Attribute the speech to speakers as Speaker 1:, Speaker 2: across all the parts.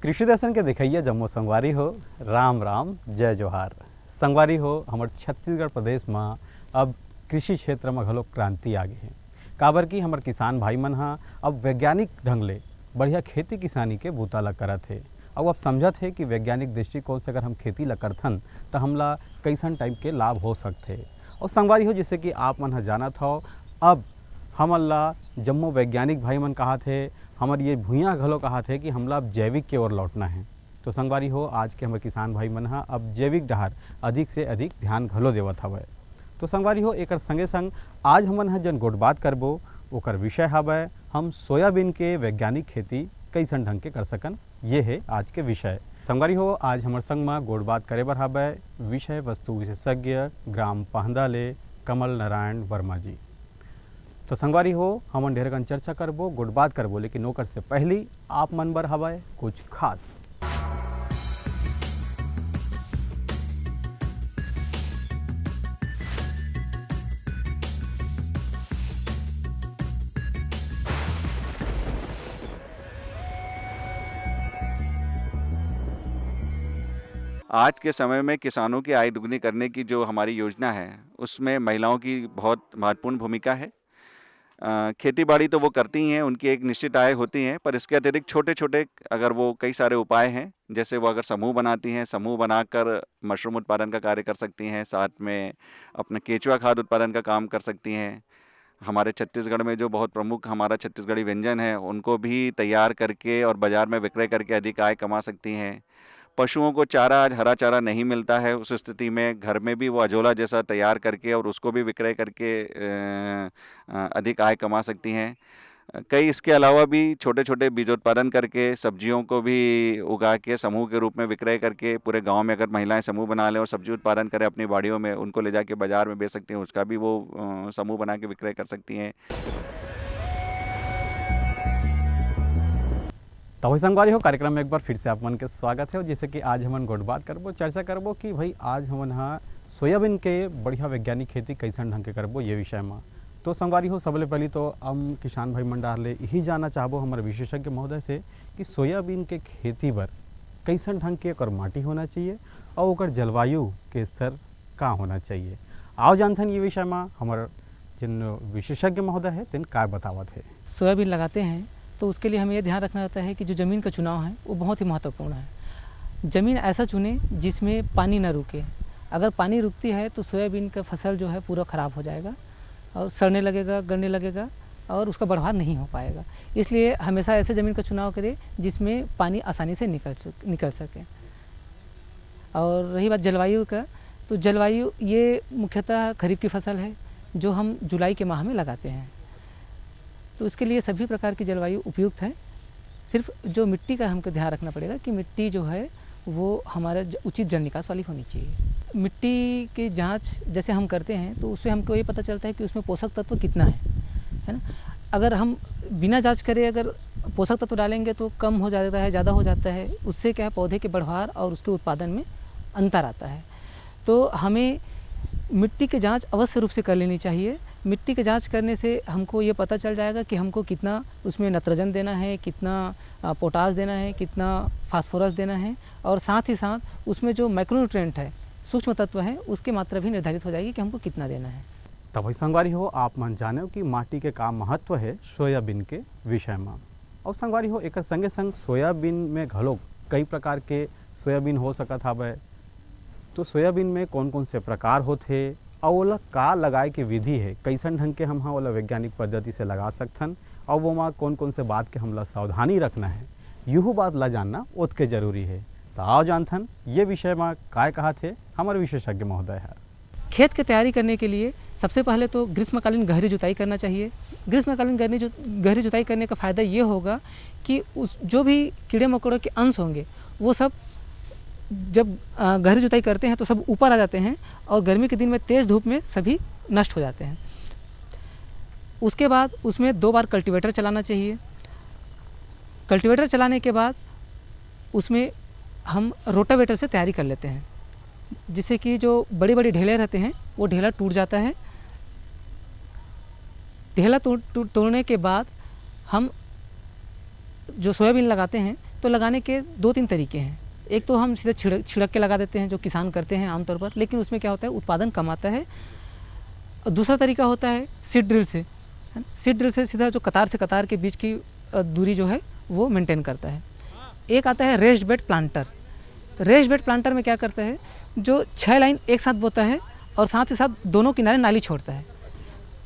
Speaker 1: कृषि दर्शन के देखिए जम्मू संगवारी हो, राम राम जय जोहार। संगवारी हो, हमारे छत्तीसगढ़ प्रदेश में अब कृषि क्षेत्र में घलो क्रांति आ गई है। काबर की हमारे किसान भाई मन हा अब वैज्ञानिक ढंग ले बढ़िया खेती किसानी के बूता ला करत है। अब समझत है कि वैज्ञानिक दृष्टिकोण से अगर हम खेती ला करथन तो हमला कैसन टाइप के लाभ हो सकते। और संगवारी हो, जैसे कि आप मन हा जानत हो, अब हमन ला जम्मू वैज्ञानिक भाई मन कहा थे, हमारे ये भूइयाँ घलो कहा थे कि हमला अब जैविक की ओर लौटना है। तो संगवारी हो, आज के हमारे किसान भाई मन हा अब जैविक डहर अधिक से अधिक ध्यान घलो देवत हवे। तो संगवारी हो, एक संगे संग आज हमन हा जन गोट बात करबो ओकर विषय हवे हम सोयाबीन के वैज्ञानिक खेती कैसन ढंग के कर सकन। ये है आज के विषय। संगवारी हो, आज हमारे संग में गोट बात करे बर हवे विषय वस्तु विशेषज्ञ ग्राम पहंदा ले कमल नारायण वर्मा जी। तो संगवारी हो, हमन ढेर कन चर्चा करबो, गुड बात करबो, लेकिन ओकर से पहली आप मन बर हवाए कुछ खास।
Speaker 2: आज के समय में किसानों की आय दुगनी करने की जो हमारी योजना है, उसमें महिलाओं की बहुत महत्वपूर्ण भूमिका है। खेती बाड़ी तो वो करती ही हैं, उनकी एक निश्चित आय होती है, पर इसके अतिरिक्त छोटे छोटे अगर वो कई सारे उपाय हैं, जैसे वो अगर समूह बनाती हैं, समूह बनाकर मशरूम उत्पादन का कार्य कर सकती हैं, साथ में अपना केचुआ खाद उत्पादन का काम कर सकती हैं। हमारे छत्तीसगढ़ में जो बहुत प्रमुख हमारा छत्तीसगढ़ी व्यंजन है, उनको भी तैयार करके और बाजार में विक्रय करके अधिक आय कमा सकती हैं। पशुओं को चारा, आज हरा चारा नहीं मिलता है, उस स्थिति में घर में भी वो अजोला जैसा तैयार करके और उसको भी विक्रय करके अधिक आय कमा सकती हैं। कई इसके अलावा भी छोटे छोटे बीजोत्पादन करके सब्जियों को भी उगा के समूह के रूप में विक्रय करके पूरे गांव में अगर महिलाएं समूह बना लें और सब्जी उत्पादन करें अपनी बाड़ियों में, उनको ले जाके बाजार में बेच सकती हैं, उसका भी वो समूह बना के विक्रय कर सकती हैं।
Speaker 1: तो वही संगवारी हो, कार्यक्रम में एक बार फिर से आप मन के स्वागत है। और जैसे कि आज हमन गोट बात करबो, चर्चा करबो कि भाई आज हमन हा सोयाबीन के बढ़िया वैज्ञानिक खेती कैसन ढंग के करबो ये विषय में। तो संगवारी हो, सबले पहले तो हम किसान भाई मंडार ले यही जानना चाहबो हमारे विशेषज्ञ महोदय से कि सोयाबीन के खेती बर कैसन ढंग के ओकर माटी होना चाहिए और ओकर जलवायु के स्तर का होना चाहिए। आओ जानथन ये विषय में हमारे जिन विशेषज्ञ महोदय है तिन का बतावत है।
Speaker 3: सोयाबीन लगाते हैं तो उसके लिए हमें यह ध्यान रखना रहता है कि जो ज़मीन का चुनाव है वो बहुत ही महत्वपूर्ण है। ज़मीन ऐसा चुने जिसमें पानी ना रुके। अगर पानी रुकती है तो सोयाबीन का फसल जो है पूरा ख़राब हो जाएगा और सड़ने लगेगा, गलने लगेगा और उसका बढ़ाव नहीं हो पाएगा। इसलिए हमेशा ऐसे ज़मीन का चुनाव करें जिसमें पानी आसानी से निकल सके। और रही बात जलवायु का, तो जलवायु ये मुख्यतः खरीफ की फसल है जो हम जुलाई के माह में लगाते हैं, तो इसके लिए सभी प्रकार की जलवायु उपयुक्त है। सिर्फ जो मिट्टी का हमको ध्यान रखना पड़ेगा कि मिट्टी जो है वो हमारे उचित जल निकास वाली होनी चाहिए। मिट्टी की जांच जैसे हम करते हैं तो उससे हमको ये पता चलता है कि उसमें पोषक तत्व कितना है ना। अगर हम बिना जांच करे अगर पोषक तत्व डालेंगे तो कम हो जाता है, ज़्यादा हो जाता है, उससे क्या है पौधे के बढ़वार और उसके उत्पादन में अंतर आता है। तो हमें मिट्टी की जांच अवश्य रूप से कर लेनी चाहिए। मिट्टी की जांच करने से हमको ये पता चल जाएगा कि हमको कितना उसमें नाइट्रोजन देना है, कितना पोटास देना है, कितना फास्फोरस देना है, और साथ ही साथ उसमें जो माइक्रोन्यूट्रिएंट है, सूक्ष्म तत्व है, उसकी मात्रा भी निर्धारित हो जाएगी कि हमको कितना देना है।
Speaker 1: तब वही संगवारी हो, आप मन जाने कि माटी के का महत्व है सोयाबीन के विषय में। और संगवारी हो, एक संगे संग सोयाबीन में घलो कई प्रकार के सोयाबीन हो सकत हवे। तो सोयाबीन में कौन कौन से प्रकार होते और ओला का लगाए के विधि है, कैसन ढंग के हम हाँ ओला वैज्ञानिक पद्धति से लगा सकथन और वो में कौन कौन से बात के हमला सावधानी रखना है, यूँ बात ला जानना ओतके जरूरी है। तो आओ जानथन ये विषय में काय कहा थे हमारे विशेषज्ञ महोदय है।
Speaker 3: खेत की तैयारी करने के लिए सबसे पहले तो ग्रीष्मकालीन गहरी जुताई करना चाहिए। ग्रीष्मकालीन गहरी जुताई करने का फ़ायदा ये होगा कि उस जो भी कीड़े मकोड़ों के अंश होंगे वो सब जब गहरी जुताई करते हैं तो सब ऊपर आ जाते हैं और गर्मी के दिन में तेज़ धूप में सभी नष्ट हो जाते हैं। उसके बाद उसमें 2 बार कल्टीवेटर चलाना चाहिए। कल्टीवेटर चलाने के बाद उसमें हम रोटावेटर से तैयारी कर लेते हैं, जिससे कि जो बड़ी बड़ी ढेले रहते हैं वो ढेला टूट जाता है। ढेला तोड़ने के बाद हम जो सोयाबीन लगाते हैं तो लगाने के 2-3 तरीके हैं। एक तो हम सीधे छिड़क के लगा देते हैं, जो किसान करते हैं आमतौर पर, लेकिन उसमें क्या होता है, उत्पादन कम आता है। दूसरा तरीका होता है सीड ड्रिल से, है ना। सीड ड्रिल से सीधा जो कतार से कतार के बीच की दूरी जो है वो मेंटेन करता है। एक आता है raised bed planter. Raised bed planter में क्या करता है, जो 6 लाइन एक साथ बोता है और साथ ही साथ दोनों किनारे नाली छोड़ता है।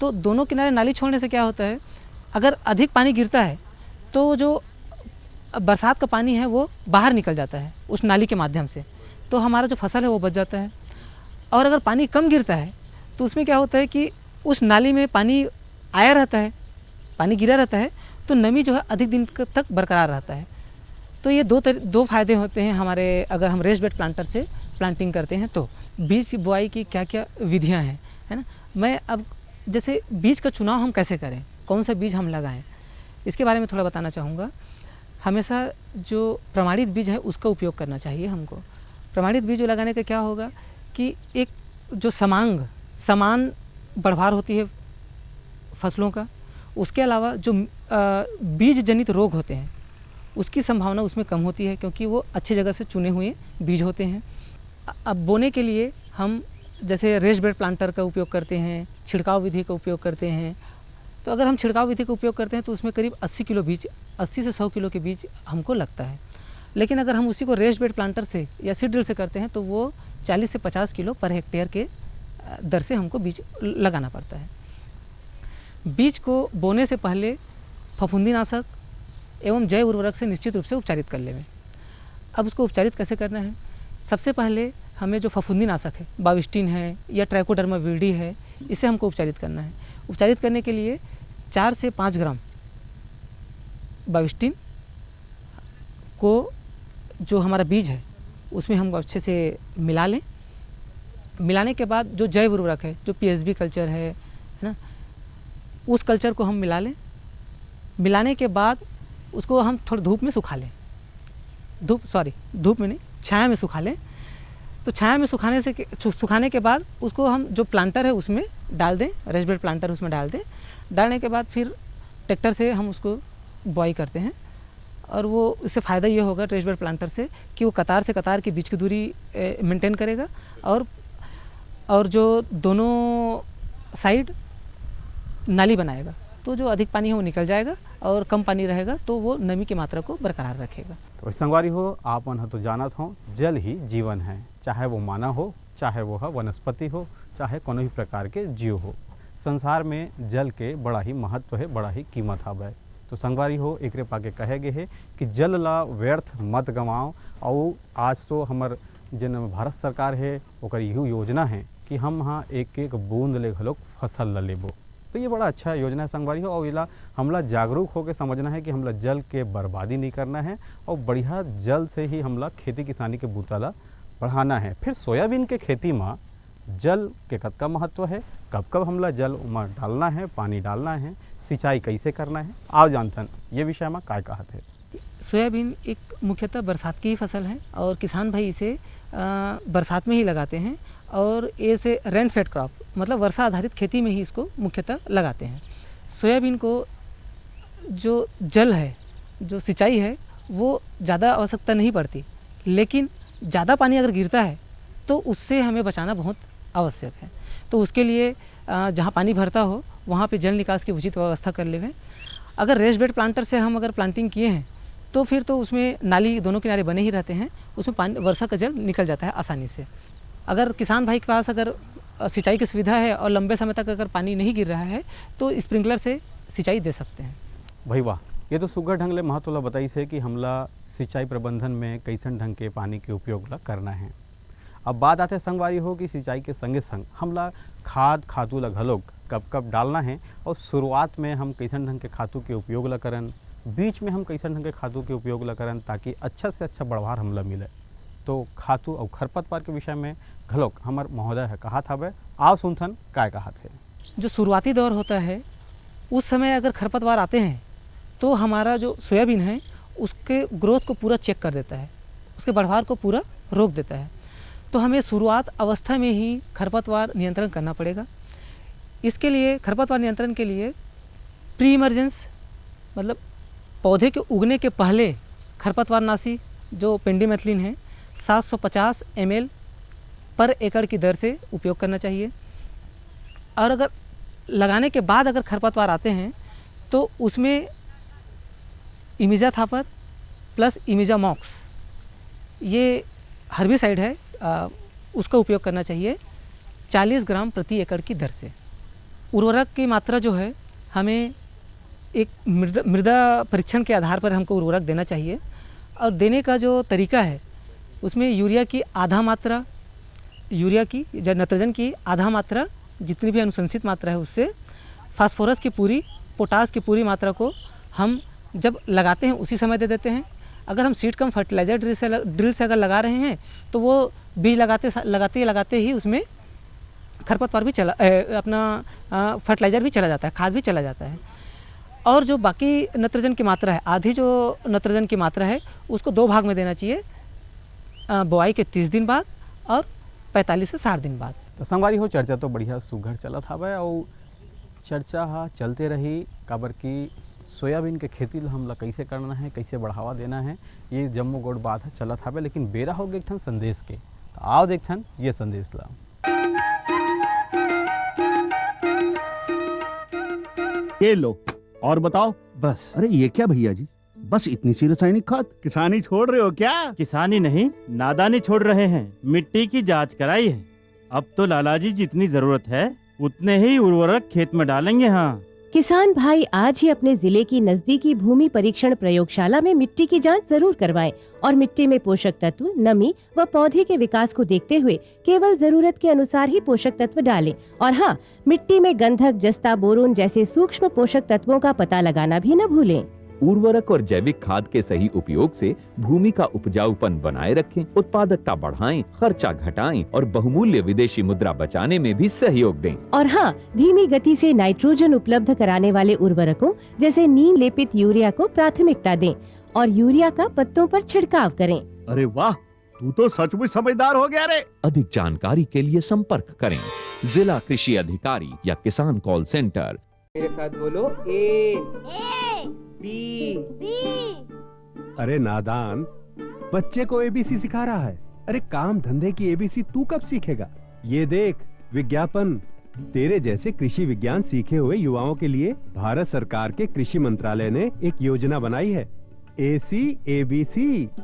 Speaker 3: तो दोनों किनारे नाली छोड़ने से क्या होता है, अगर अधिक पानी गिरता है तो जो बरसात का पानी है वो बाहर निकल जाता है उस नाली के माध्यम से, तो हमारा जो फसल है वो बच जाता है। और अगर पानी कम गिरता है तो उसमें क्या होता है कि उस नाली में पानी आया रहता है, पानी गिरा रहता है, तो नमी जो है अधिक दिन तक बरकरार रहता है। तो ये दो फायदे होते हैं हमारे, अगर हम रेस्ड बेड प्लांटर से प्लांटिंग करते हैं। तो बीज बुआई की क्या क्या विधियां हैं, है ना। मैं अब जैसे बीज का चुनाव हम कैसे करें, कौन सा बीज हम लगाएं, इसके बारे में थोड़ा बताना चाहूँगा। हमेशा जो प्रमाणित बीज है उसका उपयोग करना चाहिए हमको। प्रमाणित बीज लगाने का क्या होगा कि एक जो समान बढ़वार होती है फसलों का, उसके अलावा जो बीज जनित रोग होते हैं उसकी संभावना उसमें कम होती है, क्योंकि वो अच्छी जगह से चुने हुए बीज होते हैं। अब बोने के लिए हम जैसे रेस्ड बेड प्लांटर का उपयोग करते हैं, छिड़काव विधि का उपयोग करते हैं। तो अगर हम छिड़काव विधि का उपयोग करते हैं तो उसमें करीब 80 से 100 किलो के बीज हमको लगता है। लेकिन अगर हम उसी को रेस्ड बेड प्लांटर से या सीड ड्रिल से करते हैं तो वो 40 से 50 किलो पर हेक्टेयर के दर से हमको बीज लगाना पड़ता है। बीज को बोने से पहले फफूंदीनाशक एवं जैव उर्वरक से निश्चित रूप से उपचारित कर लें। अब उसको उपचारित कैसे करना है, सबसे पहले हमें जो फफूंदीनाशक है, बाविस्टिन है या ट्राइकोडर्मा विरिडी है, इसे हमको उपचारित करना है। उपचारित करने के लिए 4 से 5 ग्राम बाविस्टिन को जो हमारा बीज है उसमें हम अच्छे से मिला लें। मिलाने के बाद जो जैव उर्वरक है, जो पीएसबी कल्चर है ना, उस कल्चर को हम मिला लें। मिलाने के बाद उसको हम थोड़ी धूप में सुखा लें, धूप में नहीं, छाया में सुखा लें। तो छाया में सुखाने के बाद उसको हम जो प्लांटर है उसमें डाल दें, रेस्ड बेड प्लांटर उसमें डाल दें। डालने के बाद फिर ट्रैक्टर से हम उसको बुआई करते हैं। और वो इससे फ़ायदा ये होगा रेस्ड बेड प्लांटर से कि वो कतार से कतार के बीच की दूरी मेंटेन करेगा और जो दोनों साइड नाली बनाएगा, तो जो अधिक पानी है वो निकल जाएगा और कम पानी रहेगा तो वो नमी की मात्रा को बरकरार रखेगा।
Speaker 1: तो संगवारी हो, आप मन तो जानत हो, जल ही जीवन है। चाहे वो मानव हो, चाहे वो वनस्पति हो, चाहे कोनो भी प्रकार के जीव हो, संसार में जल के बड़ा ही महत्व है, बड़ा ही कीमत हवे। तो संगवारी हो, एकरे पाके कहे गे है कि जल ला व्यर्थ मत गंवाओ। और आज तो हमार जन भारत सरकार है ओकर यही योजना है कि हम हाँ एक एक बूंद ले घलोक फसल ला लेबो। तो ये बड़ा अच्छा योजना है संगवारी हो। और इला हमला जागरूक होकर समझना है कि हमला जल के बर्बादी नहीं करना है और बढ़िया जल से ही हमला खेती किसानी के बूता ला बढ़ाना है। फिर सोयाबीन के खेती में जल के कतका महत्व है, कब कब हमला जल उमा डालना है, पानी डालना है, सिंचाई कैसे करना है, आओ जानतन ये विषय में काय कहत है।
Speaker 3: सोयाबीन एक मुख्यतः बरसात की ही फसल है और किसान भाई इसे बरसात में ही लगाते हैं और इसे रेन फेड क्रॉप मतलब वर्षा आधारित खेती में ही इसको मुख्यतः लगाते हैं। सोयाबीन को जो जल है, जो सिंचाई है, वो ज़्यादा आवश्यकता नहीं पड़ती, लेकिन ज़्यादा पानी अगर गिरता है तो उससे हमें बचाना बहुत आवश्यक है। तो उसके लिए जहाँ पानी भरता हो वहाँ पे जल निकास की उचित व्यवस्था कर लेवें। अगर रेस्ड बेड प्लांटर से हम अगर प्लांटिंग किए हैं तो फिर तो उसमें नाली दोनों किनारे बने ही रहते हैं, उसमें पानी वर्षा का जल निकल जाता है आसानी से। अगर किसान भाई के पास अगर सिंचाई की सुविधा है और लंबे समय तक अगर पानी नहीं गिर रहा है तो स्प्रिंकलर से सिंचाई दे सकते हैं।
Speaker 1: भाई वाह, ये तो सुगर ढंग ले महत्व ला बताई से कि हमला सिंचाई प्रबंधन में कैसन ढंग के पानी के उपयोग ला करना है। अब बात आते संगवारी हो कि सिंचाई के संगे संग हमला खातू ला घलोक कब कब डालना है और शुरुआत में हम कैसन ढंग के खातू के उपयोग ला करन, बीच में हम कैसन ढंग के खातू के उपयोग ला करन ताकि अच्छा से अच्छा बढ़वार हमला मिले। तो खातू और खरपतवार के विषय में घलोक हमार महोदय है कहा था वे, आओ सुनथन काय कहा थे।
Speaker 3: जो शुरुआती दौर होता है उस समय अगर खरपतवार आते हैं तो हमारा जो सोयाबीन है उसके ग्रोथ को पूरा चेक कर देता है, उसके बढ़वार को पूरा रोक देता है। तो हमें शुरुआत अवस्था में ही खरपतवार नियंत्रण करना पड़ेगा। इसके लिए खरपतवार नियंत्रण के लिए प्री इमरजेंस मतलब पौधे के उगने के पहले खरपतवारनाशी जो पेंडिमेथलिन है 750 ml पर एकड़ की दर से उपयोग करना चाहिए। और अगर लगाने के बाद अगर खरपतवार आते हैं तो उसमें इमिजाथापर प्लस इमिजामॉक्स ये हर्बिसाइड है, उसका उपयोग करना चाहिए 40 ग्राम प्रति एकड़ की दर से। उर्वरक की मात्रा जो है हमें एक मृदा परीक्षण के आधार पर हमको उर्वरक देना चाहिए, और देने का जो तरीका है उसमें यूरिया की आधा मात्रा, यूरिया की या नाइट्रोजन की आधा मात्रा, जितनी भी अनुशंसित मात्रा है उससे, फास्फोरस की पूरी, पोटास की पूरी मात्रा को हम जब लगाते हैं उसी समय दे देते हैं। अगर हम सीड कम फर्टिलाइज़र ड्रिल से अगर लगा रहे हैं तो वो बीज लगाते ही उसमें खरपतवार भी अपना फर्टिलाइज़र भी चला जाता है, खाद भी चला जाता है। और जो बाकी नाइट्रोजन की मात्रा है, आधी जो नाइट्रोजन की मात्रा है उसको 2 भाग में देना चाहिए, बुआई के 30 दिन बाद और 45 से 60 दिन बाद।
Speaker 1: तो संगवारी हो चर्चा तो बढ़िया सुघर चलत हवे और चर्चा हा चलते रही, काबर की सोयाबीन के खेती ला हमला कैसे करना है, कैसे बढ़ावा देना है, ये जम्मो गोड़ बात है चलत हवे। लेकिन बेरा हो गए ठन संदेश के, तो आओ देखथन ये संदेश ला।
Speaker 4: ये लो और बताओ।
Speaker 5: बस।
Speaker 4: अरे ये क्या भैया जी, बस इतनी सी रासायनिक खाद? किसानी छोड़ रहे हो क्या?
Speaker 5: किसानी नहीं, नादानी छोड़ रहे हैं। मिट्टी की जांच कराई है, अब तो लालाजी जितनी जरूरत है उतने ही उर्वरक खेत में डालेंगे। हाँ,
Speaker 6: किसान भाई आज ही अपने जिले की नजदीकी भूमि परीक्षण प्रयोगशाला में मिट्टी की जांच जरूर करवाएं और मिट्टी में पोषक तत्व, नमी व पौधे के विकास को देखते हुए केवल जरूरत के अनुसार ही पोषक तत्व डालें। और हाँ, मिट्टी में गंधक, जस्ता, बोरोन जैसे सूक्ष्म पोषक तत्वों का पता लगाना भी न भूलें।
Speaker 7: उर्वरक और जैविक खाद के सही उपयोग से भूमि का उपजाऊपन बनाए रखें, उत्पादकता बढ़ाएं, खर्चा घटाएं और बहुमूल्य विदेशी मुद्रा बचाने में भी सहयोग दें।
Speaker 6: और हाँ, धीमी गति से नाइट्रोजन उपलब्ध कराने वाले उर्वरकों जैसे नीम लेपित यूरिया को प्राथमिकता दें और यूरिया का पत्तों पर छिड़काव करें।
Speaker 4: अरे वाह, तू तो सचमुच समझदार हो गया रे।
Speaker 7: अधिक जानकारी के लिए संपर्क करें जिला कृषि अधिकारी या किसान कॉल सेंटर।
Speaker 8: मेरे साथ बोलो ए बी।
Speaker 9: अरे नादान, बच्चे को एबीसी सिखा रहा है। अरे काम धंधे की एबीसी तू कब सीखेगा? ये देख विज्ञापन, तेरे जैसे कृषि विज्ञान सीखे हुए युवाओं के लिए भारत सरकार के कृषि मंत्रालय ने एक योजना बनाई है, ACABC।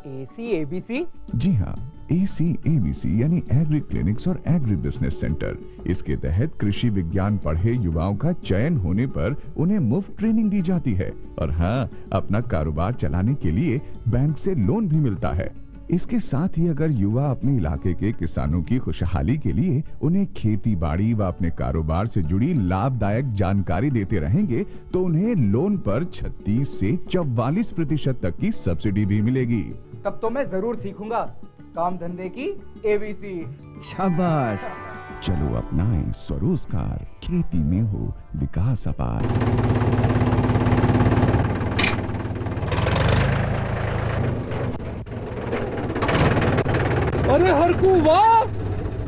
Speaker 8: ACABC?
Speaker 10: जी हाँ, ACABC यानी एग्री क्लिनिक्स और एग्री बिजनेस सेंटर। इसके तहत कृषि विज्ञान पढ़े युवाओं का चयन होने पर उन्हें मुफ्त ट्रेनिंग दी जाती है और हाँ, अपना कारोबार चलाने के लिए बैंक से लोन भी मिलता है। इसके साथ ही अगर युवा अपने इलाके के किसानों की खुशहाली के लिए उन्हें खेती बाड़ी व अपने कारोबार से जुड़ी लाभदायक जानकारी देते रहेंगे तो उन्हें लोन पर 36 से 44% तक की सब्सिडी भी मिलेगी।
Speaker 8: तब तो मैं जरूर सीखूंगा काम धंधे की ABC।
Speaker 10: शाबाश, चलो अपनाएं स्वरोजगार, खेती में हो विकास अपार।
Speaker 9: अरे हरकू वाह,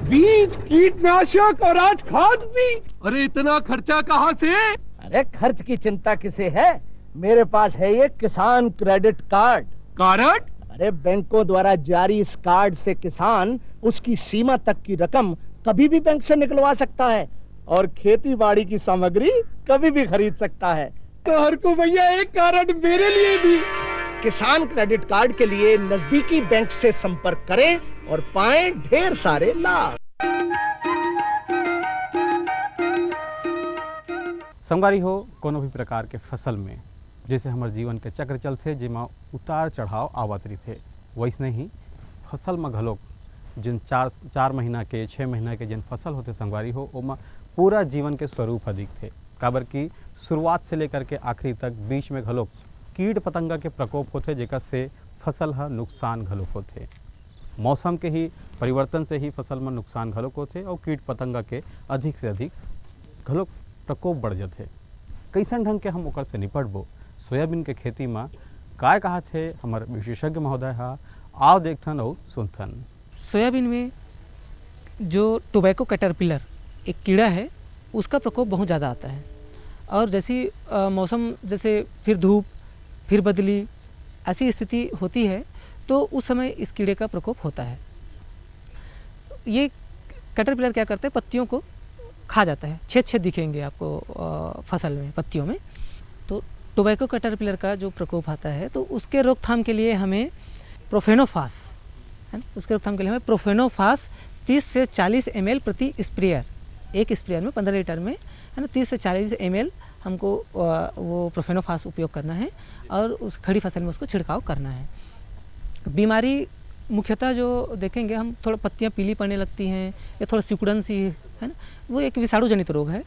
Speaker 9: बीज, कीटनाशक और आज खाद भी। अरे इतना खर्चा कहाँ से?
Speaker 11: अरे खर्च की चिंता किसे है, मेरे पास है ये किसान क्रेडिट कार्ड।
Speaker 9: कार्ड?
Speaker 11: अरे बैंकों द्वारा जारी इस कार्ड से किसान उसकी सीमा तक की रकम कभी भी बैंक से निकलवा सकता है और खेती बाड़ी की सामग्री कभी भी खरीद सकता है।
Speaker 9: तो हरकू भैया एक कार्ड मेरे लिए भी।
Speaker 11: किसान क्रेडिट कार्ड के लिए नजदीकी बैंक से संपर्क करें और पाएं ढेर सारे लाभ।
Speaker 1: संगवारी हो, कोनो भी प्रकार के फसल में जैसे हमारे जीवन के चक्र चलते जिमा उतार चढ़ाव आवत रही थे, वैसने ही फसल में घलोक जिन 4 महीना के 6 महीना के जिन फसल होते संगवारी हो, ओमा पूरा जीवन के स्वरूप अधिक थे। काबर की शुरुआत से लेकर के आखिरी तक बीच में घलोक कीट पतंगा के प्रकोप होते, जेकर से फसल हा नुकसान घलोक होते। मौसम के ही परिवर्तन से ही फसल में नुकसान घलोक होते और कीट पतंगा के अधिक से अधिक घलोक प्रकोप बढ़ जाते। कैसन ढंग के हम ओकर से निपटबो, सोयाबीन के खेती में काय कहा थे हमारे विशेषज्ञ महोदय हा, आओ देखथन और सुनथन।
Speaker 3: सोयाबीन में जो टोबैको कैटरपिलर एक कीड़ा है, उसका प्रकोप बहुत ज़्यादा आता है। और जैसी मौसम, जैसे फिर धूप फिर बदली, ऐसी स्थिति होती है तो उस समय इस कीड़े का प्रकोप होता है। ये कैटरपिलर क्या करते हैं, पत्तियों को खा जाता है, छेद छेद दिखेंगे आपको फसल में, पत्तियों में। तो टोबैको कैटरपिलर का जो प्रकोप आता है तो उसके रोकथाम के लिए हमें प्रोफेनोफास, है ना, उसके रोकथाम के लिए हमें प्रोफेनोफास 30 से 40 ml प्रति स्प्रेयर, एक स्प्रेयर में 15 लीटर में, है ना, 30 से 40 ml हमको वो प्रोफेनोफास उपयोग करना है और उस खड़ी फसल में उसको छिड़काव करना है। बीमारी मुख्यतः जो देखेंगे हम, थोड़ा पत्तियां पीली पड़ने लगती हैं या थोड़ा सिकुड़न सी, है ना, वो एक विषाणु जनित रोग है,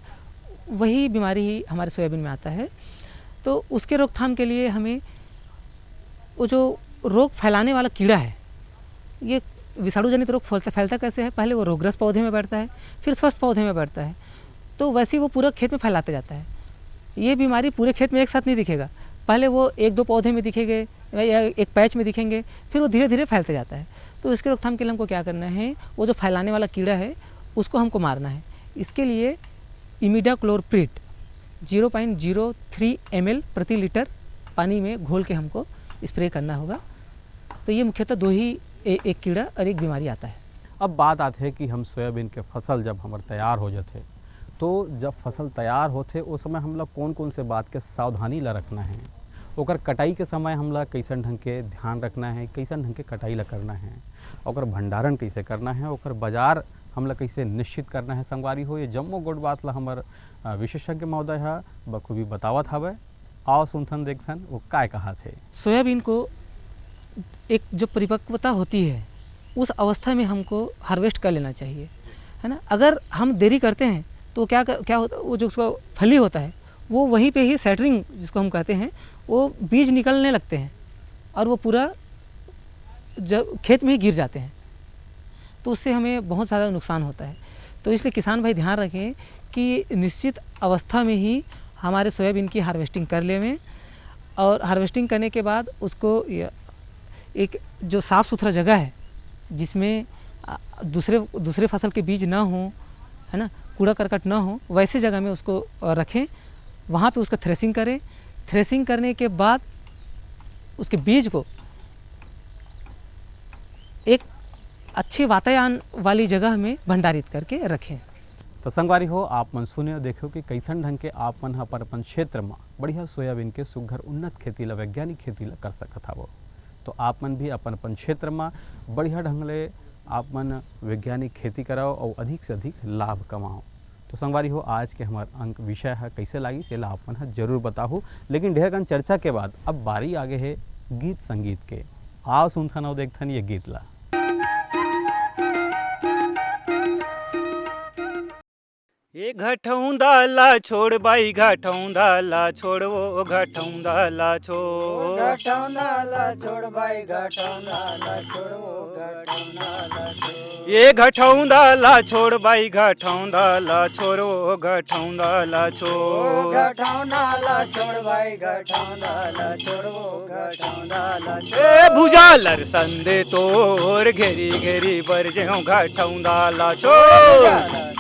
Speaker 3: वही बीमारी ही हमारे सोयाबीन में आता है। तो उसके रोकथाम के लिए हमें वो जो रोग फैलाने वाला कीड़ा है, ये विषाणु जनित रोग फैलता कैसे है, पहले वो रोगग्रस्त पौधे में बैठता है, फिर स्वस्थ पौधे में बैठता है, तो वैसे ही वो पूरा खेत में फैलाते जाता है। ये बीमारी पूरे खेत में एक साथ नहीं दिखेगा, पहले वो 1-2 पौधे में दिखेंगे या एक पैच में दिखेंगे, फिर वो धीरे धीरे फैलते जाता है। तो इसके रोकथाम के लिए हमको क्या करना है, वो जो फैलाने वाला कीड़ा है उसको हमको मारना है। इसके लिए इमिडाक्लोरप्रिड 0.03 ml प्रति लीटर पानी में घोल के हमको स्प्रे करना होगा। तो ये मुख्यतः दो ही, एक कीड़ा और एक बीमारी आता है।
Speaker 1: अब बात आती है कि हम सोयाबीन के फसल जब हमारे तैयार हो जाते, तो जब फसल तैयार होते उस समय हम लोग कौन कौन से बात के सावधानी ला रखना है, ओकर कटाई के समय हम लोग कैसन ढंग के ध्यान रखना है, कैसन ढंग के कटाई ला करना है, ओकर भंडारण कैसे करना है, ओकर बाजार हम लोग कैसे निश्चित करना है। संगवारी हो, ये जम्मो गोट बात ला हमार विशेषज्ञ महोदय है बखूबी बतावत हवे। आओ सुनथन देखथन वो काय कहा थे।
Speaker 3: सोयाबीन को एक जो परिपक्वता होती है उस अवस्था में हमको हार्वेस्ट कर लेना चाहिए, है ना। अगर हम देरी करते हैं तो क्या होता, वो जो उसका फली होता है वो वहीं पे ही सेटरिंग जिसको हम कहते हैं, वो बीज निकलने लगते हैं और वो पूरा जब खेत में ही गिर जाते हैं, तो उससे हमें बहुत ज़्यादा नुकसान होता है। तो इसलिए किसान भाई ध्यान रखें कि निश्चित अवस्था में ही हमारे सोयाबीन की हार्वेस्टिंग कर लें, और हार्वेस्टिंग करने के बाद उसको एक जो साफ़ सुथरा जगह है जिसमें दूसरे फसल के बीज ना हो, है ना, कूड़ा करकट ना हो, वैसे जगह में उसको रखें, वहाँ पे उसका थ्रेसिंग करें। थ्रेसिंग करने के बाद उसके बीज को एक अच्छे वातायन वाली जगह में भंडारित करके रखें।
Speaker 1: तो संगवारी हो, आप मन सुने देखो कि कैसन ढंग के आप मन अपन क्षेत्र में बढ़िया सोयाबीन के सुघर उन्नत खेती ला, वैज्ञानिक खेती ला कर सकत हवो। तो आप मन भी अपन क्षेत्र में बढ़िया ढंग ले आप मन वैज्ञानिक खेती कराओ और अधिक से अधिक लाभ कमाओ। तो संगवारी हो, आज के हमार अंक विषय है कैसे लगी से आप मन जरूर बताओ। लेकिन ढेर गन चर्चा के बाद अब बारी आगे है गीत संगीत के। आओ सुनथन और देखथन ये गीत ला।
Speaker 12: ये घटौंदा ला छोड़ बाई, घटौंदा ला छोड़ वो घटौंदा ला छोड़,
Speaker 13: घटौंदा ला छोड़ बाई, घटौंदा ला छोड़ वो घटौंदा ला छोड़।
Speaker 12: ये घटौंदा ला छोड़ बाई, घटौंदा ला छोड़ वो घटौंदा ला छोड़,
Speaker 13: घटौंदा ला छोड़ बाई, घटौंदा ला छोड़ वो घटौंदा ला छोड़।
Speaker 12: ए भुजालर संदे तोर घेरी घेरी बर जेऊ घटौंदा ला छोड़,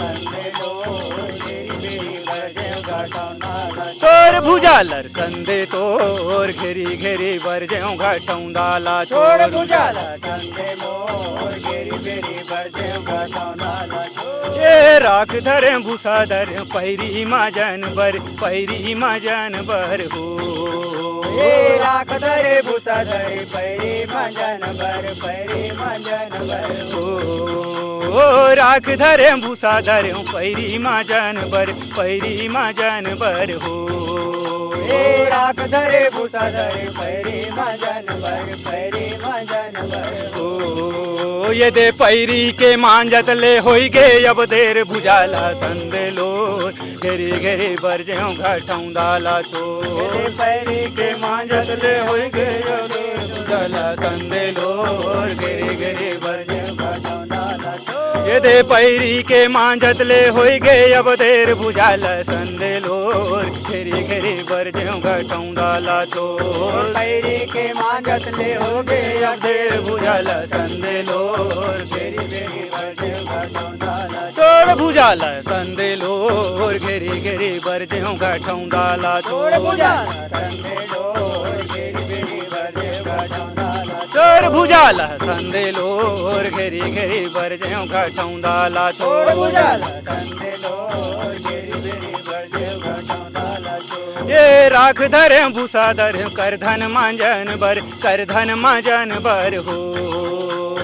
Speaker 12: तोर भुजालर संदे तोर घेरी घेरी बर जेऊ घटौंदा ला छोड़,
Speaker 13: भुजालर संदे मोर घेरी घेरी बर जेऊ घटौंदा ला छोड़।
Speaker 12: ये राख धरे भूसा धर पैरी माजन बर, पैरी माजन बर हो,
Speaker 13: ये राख धरे भूसा धरे पैरी माजन बर, पैरी माजन बर
Speaker 12: हो, राख धरे भूसा धरे पैरी माजन बर, पैरी माजन बर हो,
Speaker 13: ये राख धरे भूसा धरे पैरी माजन बर, पैरी माजन बर
Speaker 12: हो। ये दे पैरी के मांजत ले होई गे अब देर, भुजाला संदे लोर घेरी घेरी बर जेऊ घटौंदा ला छोड़,
Speaker 13: पैरी के मांजत ले होई गे अब देर,
Speaker 12: भुजाला संदे लोर घेरी घेरी बर जेऊ घटौंदा ला छोड़। ये दे पैरी के मांजत ले होई गे अब देर, भुजाला संदे लोर घेरी घेरी बर जेऊ घटौंदा ला छोड़,
Speaker 13: पैरी के मांजत ले हो गे अब देर,
Speaker 12: भुजाला संदे लोर
Speaker 13: घेरी घेरी बर जेऊ घटौंदा ला
Speaker 12: छोड़, भुजाला संदे लोर घेरी घेरी बर जेऊ घटौंदा ला छोड़,
Speaker 13: भुजाला संदे लोर घेरी घेरी बर जेऊ
Speaker 12: भुजाला संदे लोर घेरी घेरी बर ज्यों घटाऊं दाला छोड़ भुजाला संदे लोर घेरी घेरी बर ज्यों घटाऊं दाला छोड़ ये राख धरे भूसा धरे कर धन मांजन बर कर धन मांजन बर हो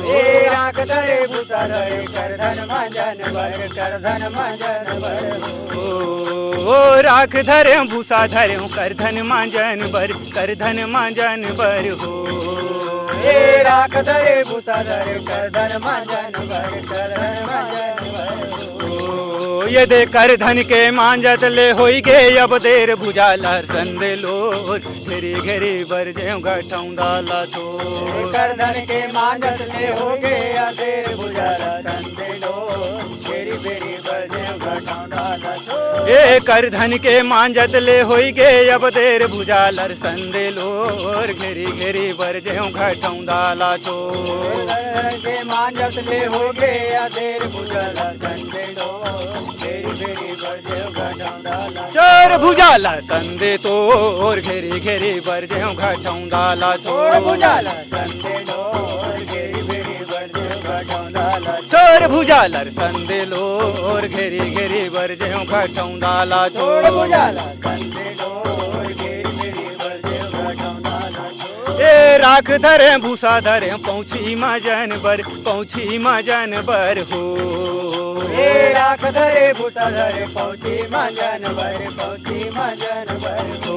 Speaker 13: ए राख धरे भूसा धरे कर धन मांजन बर कर धन मांजन बर
Speaker 12: ओ राख धरे भूसा धरे कर धन मांजन बर कर धन मांजन बर हो
Speaker 13: ए राख धरे भूसा धरे कर धन मांजन बर कर धन मांजन बर
Speaker 12: ये दे कर धन के मांजत ले होई गे अब देर भुजाला संदे लोर घेरी घेरी बर ज्यों घटाऊं दाला छोड़
Speaker 13: कर धन के मांजत ले हो गे देर भुजाला संदे लोर घेरी घेरी बर ज्यों घटाऊं दाला छोड़
Speaker 12: ये कर धन के मांजत ले होई गे अब देर भुजालर संदे लोर घेरी घेरी बर ज्यों घटाऊं दाला छोड़
Speaker 13: के मांजत ले हो गे देर भुजाला संदे लोर
Speaker 12: चोर भुजाला संदे तोर घेरी घेरी बर ज्यों घटाऊं दाला छोड़
Speaker 13: भुजाला संदे लोर घेरी घेरी बर ज्यों घटाऊं दाला
Speaker 12: चोर भुजालर संदे लोर घेरी घेरी बर ज्यों घटाऊं दाला छोड़
Speaker 13: भुजाला संदे लोर घेरी घेरी बर ज्यों घटाऊं दाला
Speaker 12: ए राख धरे भूसा धरे पहुंची मजन बर हो
Speaker 13: ए राख धरे भूसा धरे पहुंची मजन बर
Speaker 12: ओ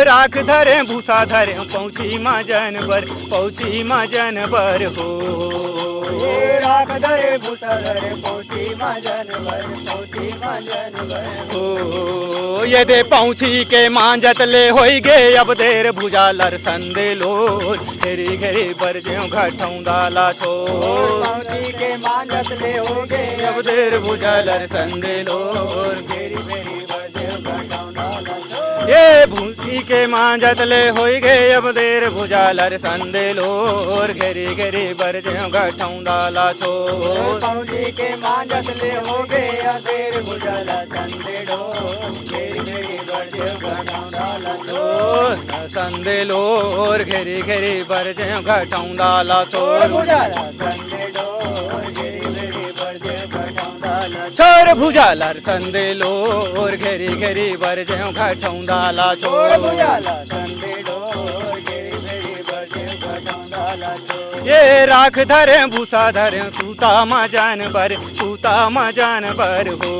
Speaker 12: राख धरे भूसा धरे पहुंची मजन बर हो
Speaker 13: ए राख धरे भूसा धरे पहुंची मजन बर
Speaker 12: ओ ये दे पहुंची के मांजत ले होई गे अब देर भुजालर संदे लोर घेरी घेरी बर ज्यों घटाऊं दाला छोड़
Speaker 13: पहुंची के मांजत ले हो गे
Speaker 12: अब देर भुजालर संदे लोर
Speaker 13: घेरी घेरी बर ज्यों घटाऊं दाला
Speaker 12: ये भूसी के मांजत ले होई गे अब देर भुजालर संदे लोर घेरी घेरी बर ज्यों घटाऊं दाला छोड़
Speaker 13: पहुंची के मांजत ले हो गे देर भुजाला संदे लोर घेरी घेरी बर ज्यों घटाऊं दाला छोड़
Speaker 12: संदे लोर घेरी घेरी बर ज्यों घटाऊं दाला छोड़
Speaker 13: भुजाला संदे लोर घेरी घेरी बर ज्यों घटाऊं दाला
Speaker 12: छोड़ भुजालर संदे लोर घेरी घेरी बर ज्यों घटाऊं दाला छोड़
Speaker 13: भुजाला संदे लोर घेरी घेरी बर ज्यों घटाऊं दाला
Speaker 12: ये राख धरे भूसा धरे सूता मजन बर हो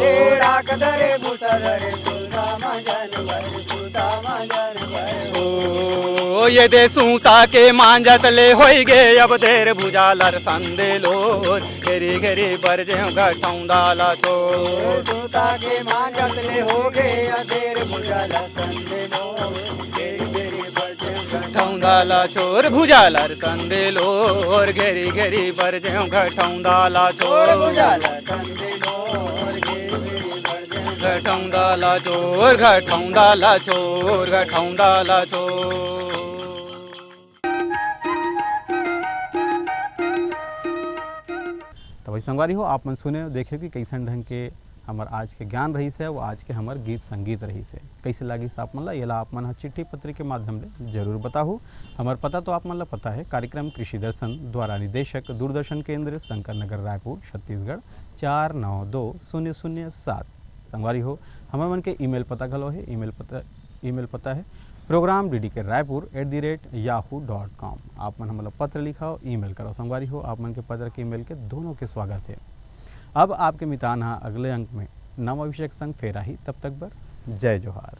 Speaker 13: ए राख धरे भूसा धरे सूता मजन बर
Speaker 12: ओ ये दे सूता के मांजत ले होई गे अब देर भुजालर संदे लोर घेरी घेरी बर ज्यों घटाऊं दाला छोड़
Speaker 13: सूता के मांजत ले हो गे देर भुजाला संदे लोर घेरी घेरी बर ज्यों
Speaker 12: घटाऊं दाला छोड़ भुजालर संदे लोर घेरी घेरी बर ज्यों घटाऊं दाला छोड़
Speaker 13: भुजाला संदे लोर घेरी घेरी बर ज्यों
Speaker 12: घटाऊं दाला छोड़ घटाऊं दाला छोड़ घटाऊं दाला छोड़ तो भाई संगवारी हो आप मन सुने देखे कि कैसन ढंग के हमार आज के ज्ञान रही से वो आज के हमार गीत संगीत रही से कैसे लगी से आप मन ला ये ला आप मन चिट्ठी पत्र के माध्यम से जरूर बताहू। हमार पता तो आप मन ला पता है, कार्यक्रम कृषि दर्शन द्वारा निदेशक दूरदर्शन केंद्र शंकर नगर रायपुर छत्तीसगढ़ 492007। संगवारी हो हमार मन के ईमेल पता गलो है, ईमेल पता है program.ddk@yahoo.com। आप मन हमला पत्र लिखाओ, ईमेल करो। संगवारी हो आप मन के पत्र के ईमेल के दोनों के स्वागत है। अब आपके मितान अगले अंक में नवा विषय संग फेरा ही, तब तक बर जय जोहार।